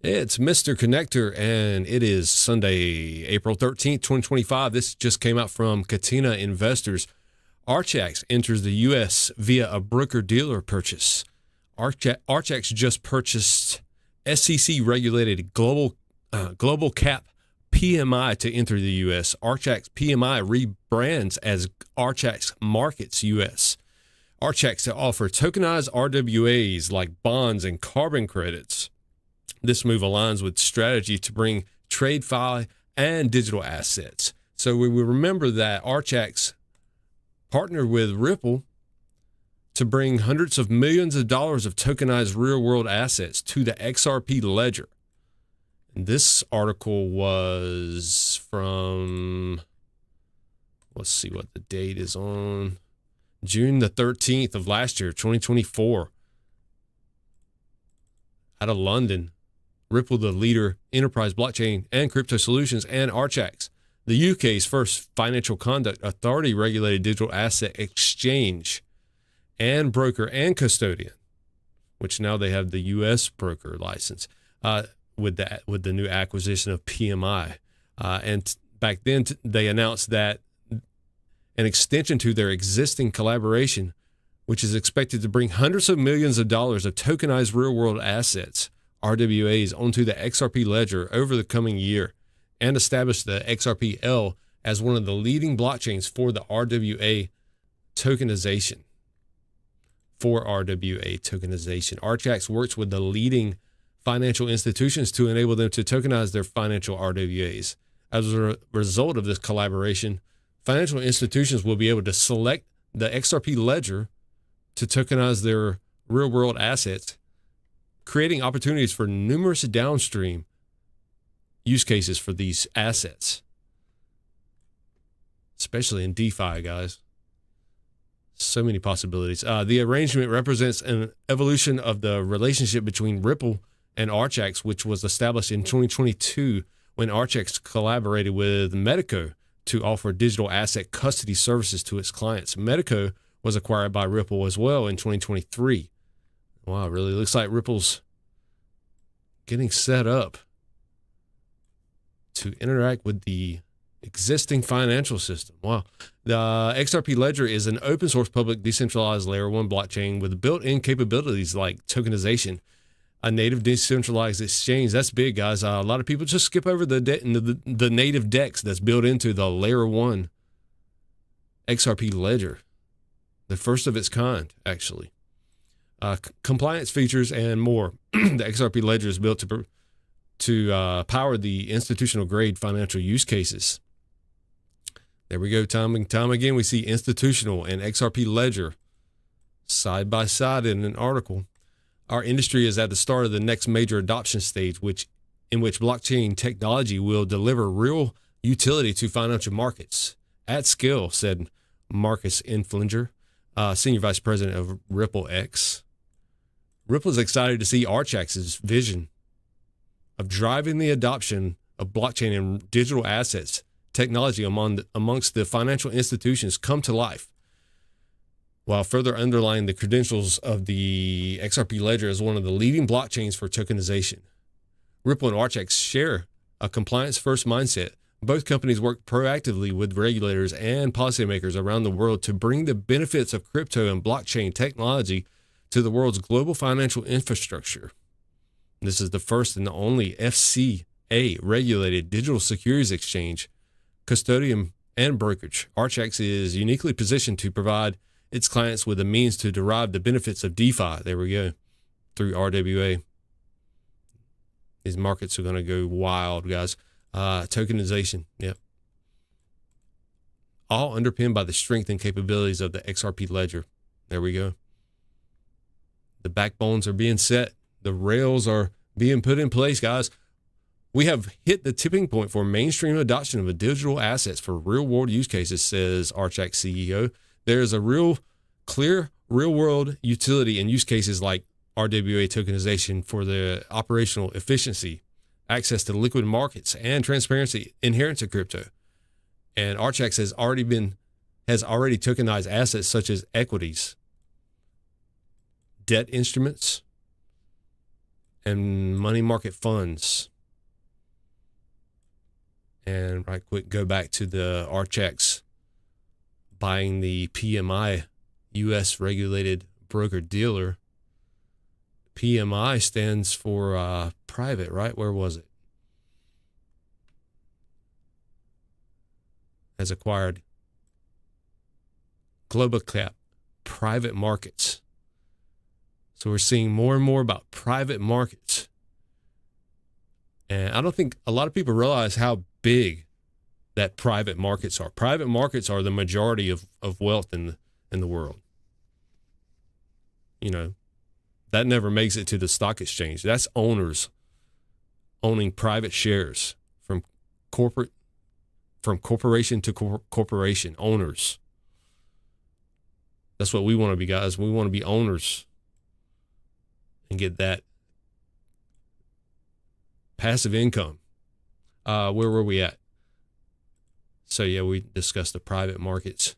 It's MrConectr, and it is Sunday, April 13th, 2025. This just came out from Catena Investors. Archax enters the U.S. via a broker-dealer purchase. Archax just purchased SEC-regulated global cap PMI to enter the U.S. Archax PMI rebrands as Archax Markets U.S. Archax to offer tokenized RWAs like bonds and carbon credits. This move aligns with strategy to bring TradeFi and digital assets. So we will remember that Archax partnered with Ripple to bring hundreds of millions of dollars of tokenized real-world assets to the XRP ledger. And this article was from, let's see what the date is on, June the 13th of last year, 2024, out of London. Ripple, the leader, enterprise blockchain and crypto solutions, and Archax, the UK's first financial conduct authority regulated digital asset exchange and broker and custodian, which now they have the US broker license with the new acquisition of PMI. And back then they announced that an extension to their existing collaboration, which is expected to bring hundreds of millions of dollars of tokenized real-world assets, RWAs, onto the XRP ledger over the coming year, and establish the XRPL as one of the leading blockchains for the RWA tokenization. Archax works with the leading financial institutions to enable them to tokenize their financial RWAs. As a result of this collaboration, financial institutions will be able to select the XRP ledger to tokenize their real-world assets, creating opportunities for numerous downstream use cases for these assets, especially in DeFi, guys. So many possibilities. The arrangement represents an evolution of the relationship between Ripple and Archax, which was established in 2022 when Archax collaborated with Medico to offer digital asset custody services to its clients. Medico was acquired by Ripple as well in 2023. Wow, really looks like Ripple's getting set up to interact with the existing financial system. Wow. The XRP Ledger is an open source public decentralized layer 1 blockchain with built-in capabilities like tokenization, a native decentralized exchange. That's big, guys. A lot of people just skip over the native DEX that's built into the layer 1 XRP Ledger. The first of its kind, actually. Compliance features and more. The XRP Ledger is built to power the institutional grade financial use cases. There we go. Time and time again, we see institutional and XRP Ledger side by side in an article. Our industry is at the start of the next major adoption stage, in which blockchain technology will deliver real utility to financial markets at scale, said Marcus Inflinger, Senior Vice President of Ripple X. Ripple is excited to see Archax's vision of driving the adoption of blockchain and digital assets technology amongst the financial institutions come to life, while further underlining the credentials of the XRP Ledger as one of the leading blockchains for tokenization. Ripple and Archax share a compliance-first mindset. Both companies work proactively with regulators and policymakers around the world to bring the benefits of crypto and blockchain technology to the world's global financial infrastructure. This is the first and the only FCA-regulated digital securities exchange, custodian, and brokerage. Archax is uniquely positioned to provide its clients with a means to derive the benefits of DeFi. There we go. Through RWA. These markets are going to go wild, guys. Tokenization. Yep. All underpinned by the strength and capabilities of the XRP Ledger. There we go. The backbones are being set. The rails are being put in place, guys. We have hit the tipping point for mainstream adoption of digital assets for real-world use cases, says Archax CEO. There is a clear real-world utility in use cases like RWA tokenization for the operational efficiency, access to liquid markets, and transparency inherent to crypto. And Archax has already tokenized assets such as equities, debt instruments, and money market funds. And right quick, go back to the Archax buying the PMI, U.S. regulated broker dealer. PMI stands for private, right? Where was it? Has acquired Global Cap private markets. So we're seeing more and more about private markets. And I don't think a lot of people realize how big that private markets are. Private markets are the majority of wealth in the world. You know, that never makes it to the stock exchange. That's owners owning private shares from corporation to corporation, owners. That's what we want to be, guys. We want to be owners and get that passive income. Where were we at? So yeah, we discussed the private markets.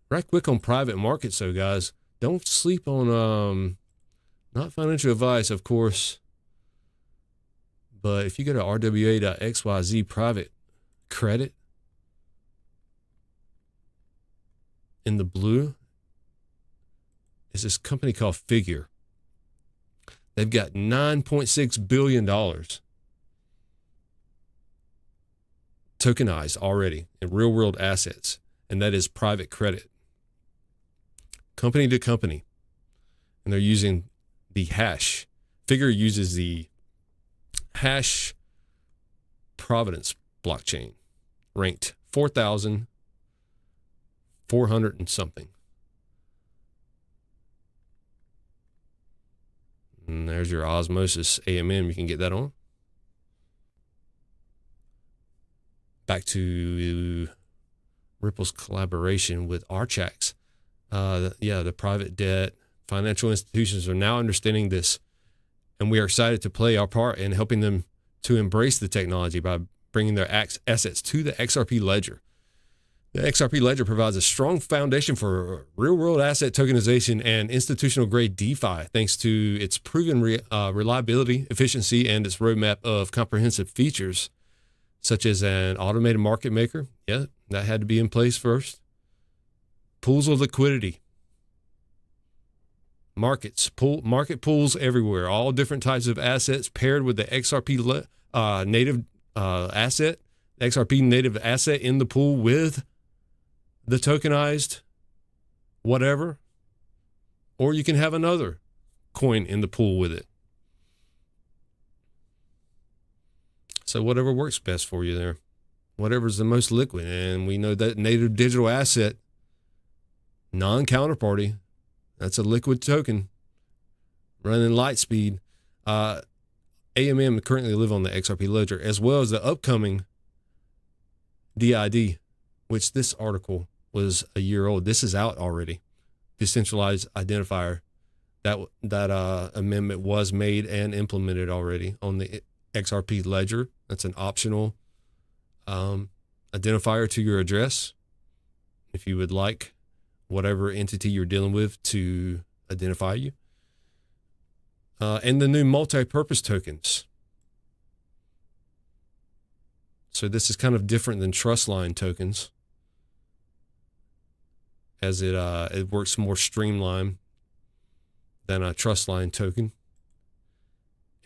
Right quick on private markets though, guys. Don't sleep on not financial advice, of course. But if you go to rwa.xyz private credit in the blue is this company called Figure. They've got $9.6 billion tokenized already in real world assets. And that is private credit. Company to company. And they're using the hash. Figure uses the hash Providence blockchain, ranked 4,400 and something. And there's your Osmosis AMM. You can get that on. Back to Ripple's collaboration with Archax. The private debt financial institutions are now understanding this, and we are excited to play our part in helping them to embrace the technology by bringing their assets to the XRP ledger. The XRP ledger provides a strong foundation for real-world asset tokenization and institutional-grade DeFi, thanks to its proven reliability, efficiency, and its roadmap of comprehensive features, such as an automated market maker. Yeah, that had to be in place first. Pools of liquidity. Market pools everywhere, all different types of assets paired with the XRP native asset, XRP native asset in the pool with the tokenized whatever, or you can have another coin in the pool with it. So whatever works best for you there, whatever's the most liquid. And we know that native digital asset, non-counterparty, that's a liquid token running light speed. AMM currently live on the XRP ledger, as well as the upcoming DID, which this article was a year old. This is out already. Decentralized identifier. That amendment was made and implemented already on the XRP ledger. That's an optional identifier to your address. If you would like whatever entity you're dealing with to identify you. And the new multi-purpose tokens. So this is kind of different than trust line tokens, as it works more streamlined than a trust line token.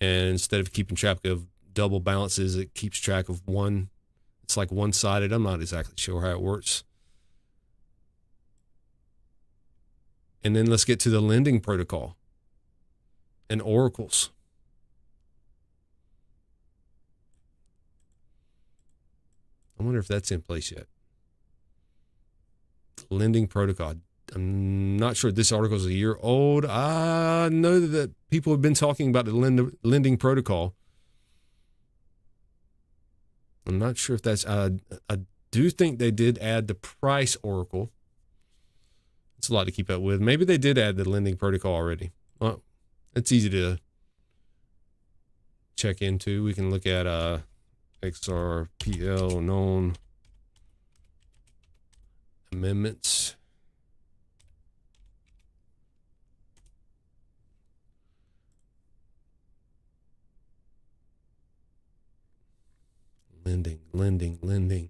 And instead of keeping track of double balances, it keeps track of one. It's like one-sided. I'm not exactly sure how it works. And then let's get to the lending protocol and oracles. I wonder if that's in place yet. Lending protocol. I'm not sure this article is a year old. I know that people have been talking about the lending protocol. I'm not sure if that's, I do think they did add the price oracle. It's a lot to keep up with. Maybe they did add the lending protocol already. Well, it's easy to check into. We can look at XRPL known amendments. Lending.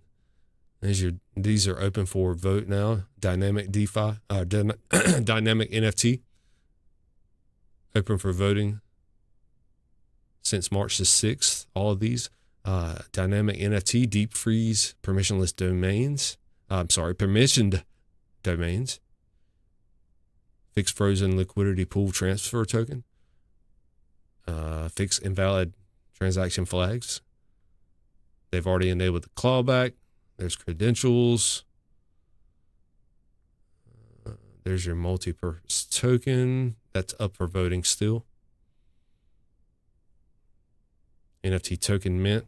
These are open for vote now. Dynamic DeFi, dynamic NFT, open for voting since March the 6th. All of these, dynamic NFT, deep freeze, permissionless domains. Permissioned domains. Fixed frozen liquidity pool transfer token. Fix invalid transaction flags. They've already enabled the clawback. There's credentials. There's your multi-purpose token. That's up for voting still. NFT token mint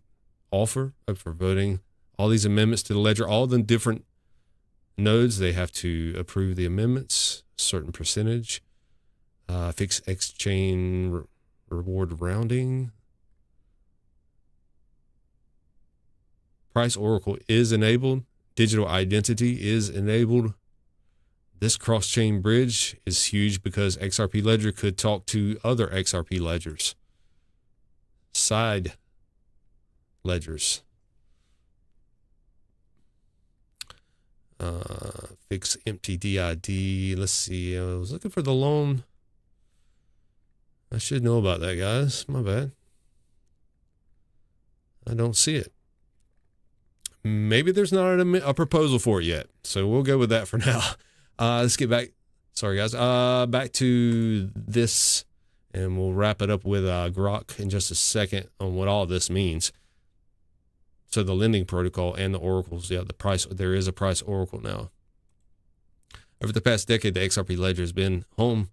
offer up for voting. All these amendments to the ledger, all the different nodes, they have to approve the amendments, a certain percentage. Fix exchange reward rounding. Price Oracle is enabled. Digital identity is enabled. This cross-chain bridge is huge because XRP Ledger could talk to other XRP ledgers. Side ledgers. Fix empty DID. Let's see. I was looking for the loan. I should know about that, guys. My bad. I don't see it. Maybe there's not a proposal for it yet. So we'll go with that for now. Let's get back. Sorry, guys. Back to this, and we'll wrap it up with Grok in just a second on what all this means. So the lending protocol and the oracles, yeah, the price. There is a price oracle now. Over the past decade, the XRP Ledger has been home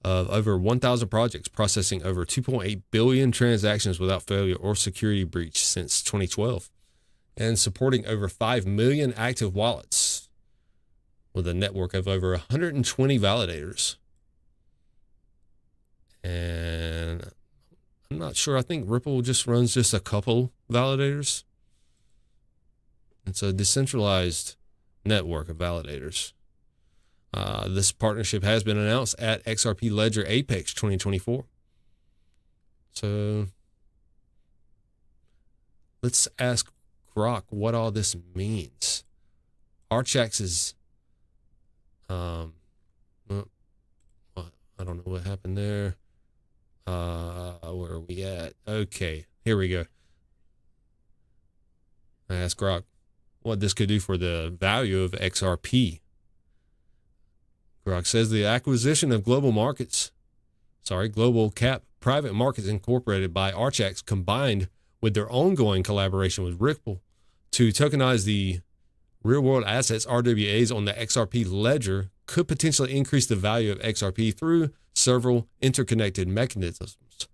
of over 1,000 projects, processing over 2.8 billion transactions without failure or security breach since 2012, and supporting over 5 million active wallets with a network of over 120 validators. And I'm not sure. I think Ripple just runs just a couple validators. It's a decentralized network of validators. This partnership has been announced at XRP Ledger Apex 2024. So let's ask Grok what all this means. Archax is, I don't know what happened there. Where are we at? Okay, here we go. I asked Grok what this could do for the value of XRP. Grok says the acquisition of Global Cap Private Markets Incorporated by Archax, combined with their ongoing collaboration with Ripple to tokenize the real-world assets RWAs on the XRP ledger, could potentially increase the value of XRP through several interconnected mechanisms.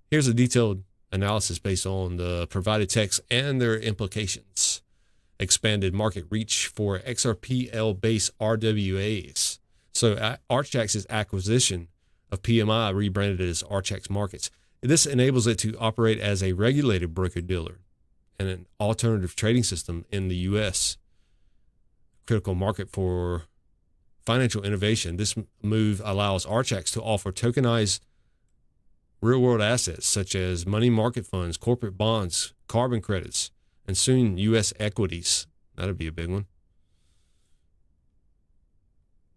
Here's a detailed analysis based on the provided text and their implications. Expanded market reach for XRPL-based RWAs. So Archax's acquisition of PMI, rebranded as Archax Markets, this enables it to operate as a regulated broker-dealer and an alternative trading system in the U.S. Critical market for financial innovation. This move allows Archax to offer tokenized real-world assets such as money market funds, corporate bonds, carbon credits, and soon U.S. equities. That'd be a big one.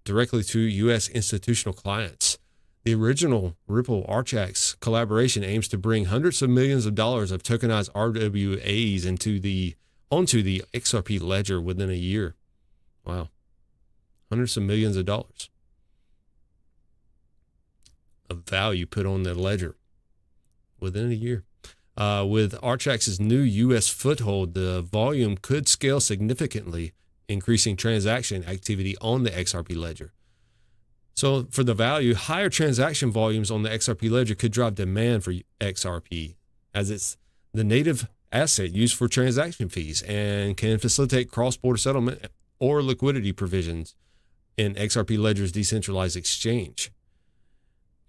Directly to U.S. institutional clients. The original Ripple Archax collaboration aims to bring hundreds of millions of dollars of tokenized RWAs onto the XRP ledger within a year. Wow. Hundreds of millions of dollars of value put on the ledger within a year. With Archax's new U.S. foothold, the volume could scale significantly, increasing transaction activity on the XRP ledger. So for the value, higher transaction volumes on the XRP ledger could drive demand for XRP, as it's the native asset used for transaction fees and can facilitate cross-border settlement or liquidity provisions in XRP Ledger's decentralized exchange.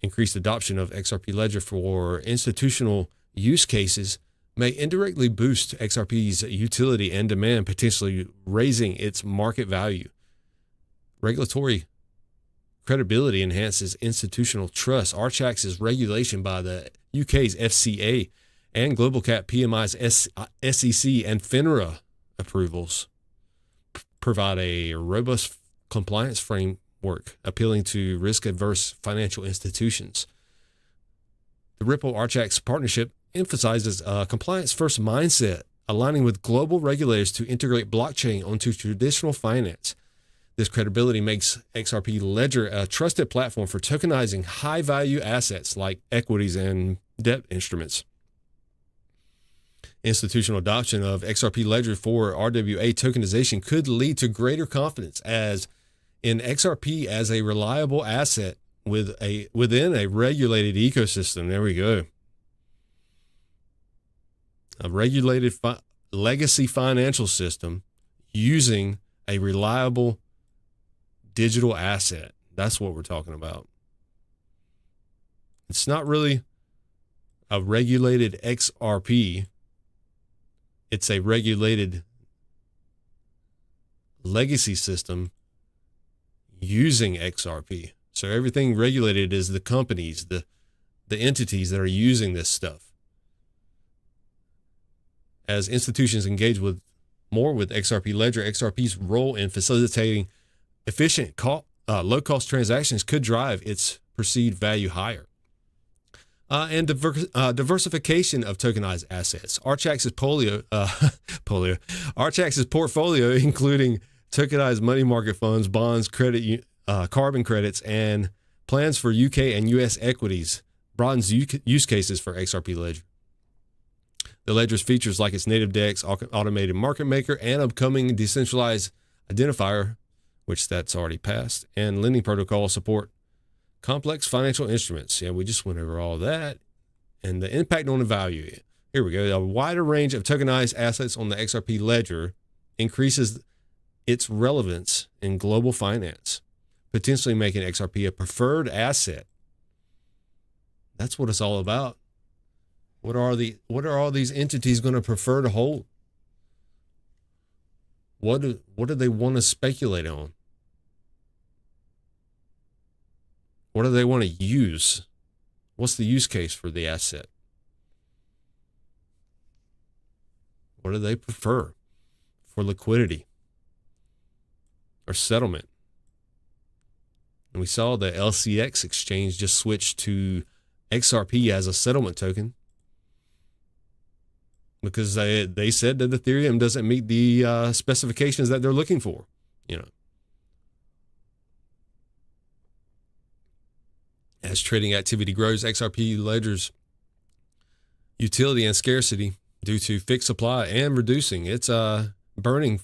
Increased adoption of XRP Ledger for institutional use cases may indirectly boost XRP's utility and demand, potentially raising its market value. Regulatory credibility enhances institutional trust. Archax's regulation by the UK's FCA and global cap PMI's SEC and FINRA approvals provide a robust compliance framework appealing to risk-averse financial institutions. The Ripple Archax partnership emphasizes a compliance-first mindset, aligning with global regulators to integrate blockchain onto traditional finance. This credibility makes XRP Ledger a trusted platform for tokenizing high-value assets like equities and debt instruments. Institutional adoption of XRP Ledger for RWA tokenization could lead to greater confidence in XRP as a reliable asset within a regulated ecosystem. There we go. A regulated legacy financial system using a reliable digital asset. That's what we're talking about. It's not really a regulated XRP. It's a regulated legacy system using XRP. So everything regulated is the companies, the entities that are using this stuff. As institutions engage more with XRP Ledger, XRP's role in facilitating efficient, low-cost transactions could drive its perceived value higher. And diversification of tokenized assets. Archax's portfolio, including tokenized money market funds, bonds, carbon credits, and plans for UK and US equities, broadens use cases for XRP Ledger. The ledger's features like its native DEX, automated market maker, and upcoming decentralized identifier, which that's already passed, and lending protocol support complex financial instruments. Yeah, we just went over all that. And the impact on the value. Here we go. A wider range of tokenized assets on the XRP Ledger increases its relevance in global finance, potentially making XRP a preferred asset. That's what it's all about. What are all these entities going to prefer to hold? What do they want to speculate on? What do they want to use? What's the use case for the asset? What do they prefer for liquidity or settlement? And we saw the LCX exchange just switched to XRP as a settlement token because they said that Ethereum doesn't meet the specifications that they're looking for, you know. As trading activity grows, XRP Ledger's utility and scarcity due to fixed supply and reducing its burning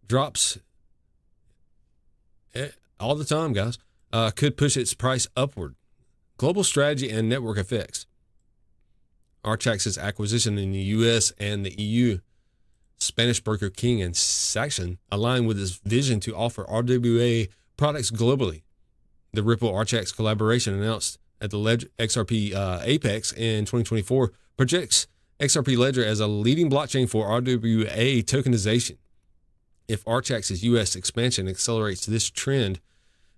drops all the time, guys, could push its price upward. Global strategy and network effects. Archax's acquisition in the US and the EU, Spanish broker King and Saxon, align with its vision to offer RWA products globally. The Ripple Archax collaboration announced at the XRP Apex in 2024 projects XRP Ledger as a leading blockchain for RWA tokenization. If Archax's US expansion accelerates this trend,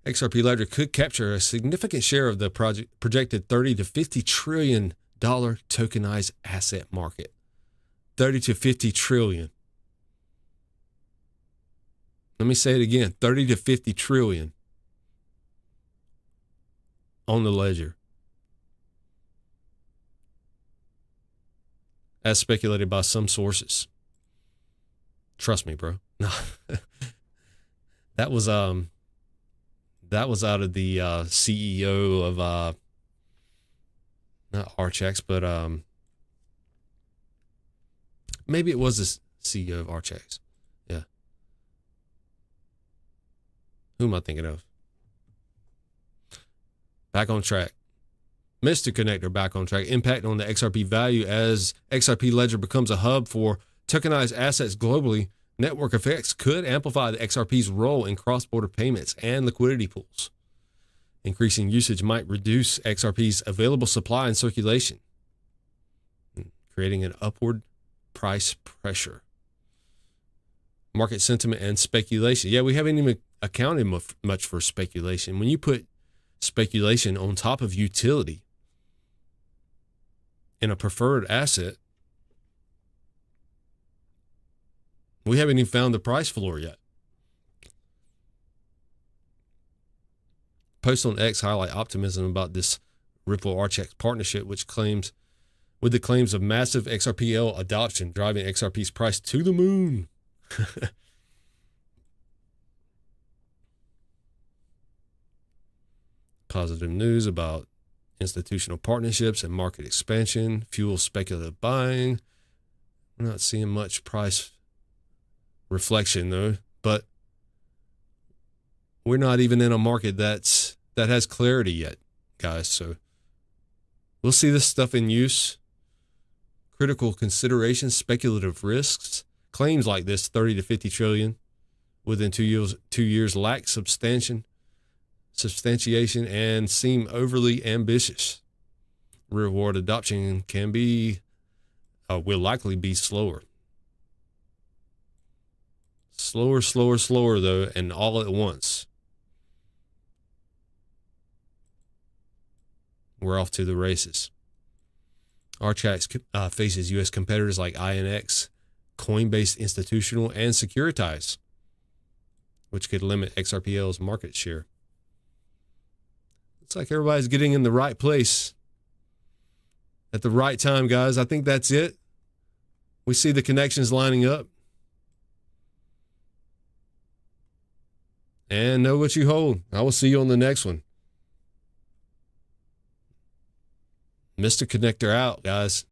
XRP Ledger could capture a significant share of the projected $30 to $50 trillion tokenized asset market. 30 to 50 trillion. Let me say it again, 30 to 50 trillion on the ledger, as speculated by some sources. Trust me, bro. No, that was out of the CEO of not Archax, but maybe it was the CEO of Archax. Yeah. Who am I thinking of? Back on track. MrConectr back on track. Impact on the XRP value as XRP Ledger becomes a hub for tokenized assets globally. Network effects could amplify the XRP's role in cross-border payments and liquidity pools. Increasing usage might reduce XRP's available supply and circulation, creating an upward price pressure. Market sentiment and speculation. Yeah, we haven't even accounted much for speculation. When you put speculation on top of utility in a preferred asset, we haven't even found the price floor yet. Posts on X highlight optimism about this Ripple Archax partnership, with the claims of massive XRPL adoption driving XRP's price to the moon. Positive news about institutional partnerships and market expansion fuels speculative buying. We're not seeing much price reflection though, but we're not even in a market that has clarity yet, guys. So we'll see this stuff in use. Critical considerations, speculative risks. Claims like this, 30 to 50 trillion within 2 years lack substantiation and seem overly ambitious. Real world adoption will likely be slower. Slower though, and all at once. We're off to the races. Archax faces U.S. competitors like INX, Coinbase Institutional, and Securitize, which could limit XRPL's market share. Looks like everybody's getting in the right place at the right time, guys. I think that's it. We see the connections lining up. And know what you hold. I will see you on the next one. MrConectr out, guys.